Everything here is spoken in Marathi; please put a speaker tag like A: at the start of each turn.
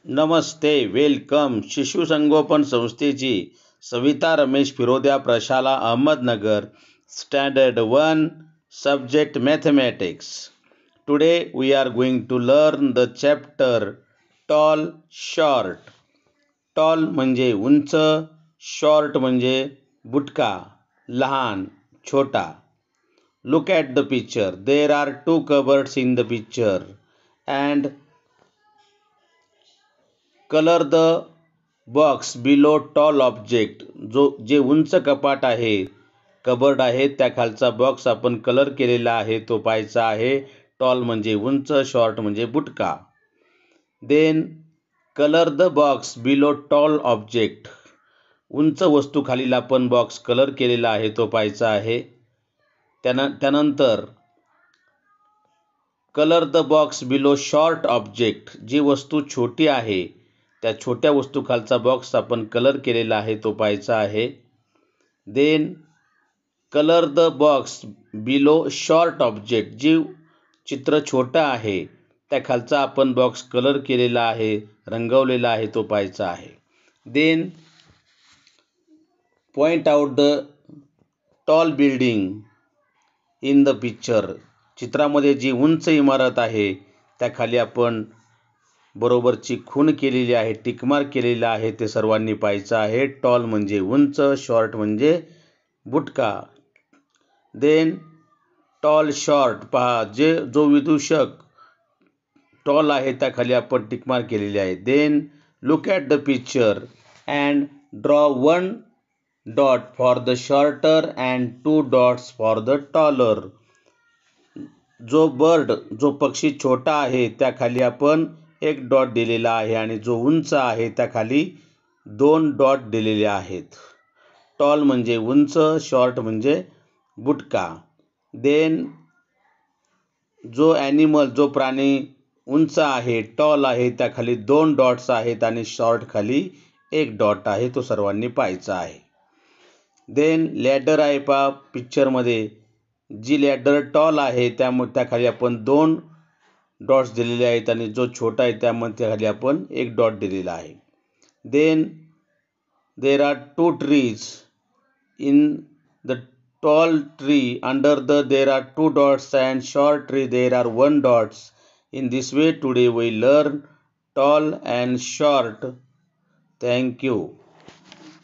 A: नमस्ते, वेलकम. शिशु संगोपन संस्थेची सविता रमेश फिरोदिया प्रशाला Ahmednagar, standard 1, subject mathematics. Today we are going to learn the chapter tall, short. Tall म्हणजे उंच, short म्हणजे बुटका, लहान, छोटा. Look at the picture. There are two cupboards in the picture and colour the box below tall object. जे उंच कपाट आहे, कबर्ड आहे, त्या खालचा बॉक्स आपण कलर केलेला आहे तो पाहायचा आहे. टॉल म्हणजे उंच, शॉर्ट म्हणजे बुटका. Then colour the box below tall object. उंच वस्तू खालील आपण बॉक्स कलर केलेला आहे तो पाहायचा आहे. त्यानंतर colour the box below short object. जी वस्तू छोटी आहे त्या छोट्या वस्तू खालचा बॉक्स आपण कलर केलेला आहे तो पाहायचा आहे. Then colour the box below short object. जी चित्र छोटा आहे त्या खालचा आपण बॉक्स कलर केलेला आहे, रंगवलेला आहे तो पाहायचा आहे. Then point out the tall building in the picture. चित्रामध्ये जी उंच इमारत आहे त्याखाली आपण बरोबरची खूण केलेली आहे, टिकमार्क केलेला आहे, ते सर्वांनी पाहायचं आहे. टॉल म्हणजे उंच, शॉर्ट म्हणजे बुटका. देन टॉल शॉर्ट पहा, जो विदूषक टॉल आहे त्याखाली आपण टिकमार्क केलेली आहे. Then look at the picture and draw 1 dot for the shorter and 2 dots for the taller. जो पक्षी छोटा आहे त्याखाली आपण 1 डॉट दिलेला आहे आणि जो उंच आहे त्याखाली 2 डॉट दिलेले आहेत. टॉल म्हणजे उंच, शॉर्ट म्हणजे बुटका. देन जो प्राणी उंच आहे, टॉल आहे, त्याखाली 2 डॉट्स आहेत आणि शॉर्ट खाली 1 डॉट आहे, तो सर्वांनी पाहायचा आहे. देन लॅडर आहे पहा पिक्चरमध्ये. जी लॅडर टॉल आहे त्याखाली आपण 2 डॉट्स दिलेले आहेत आणि जो छोटा आहे त्यामध्ये खाली आपण 1 डॉट दिलेला आहे. Then there are 2 trees in the tall tree. Under there are 2 dots and short tree there are 1 dots. In this way today we learn tall and short. Thank you.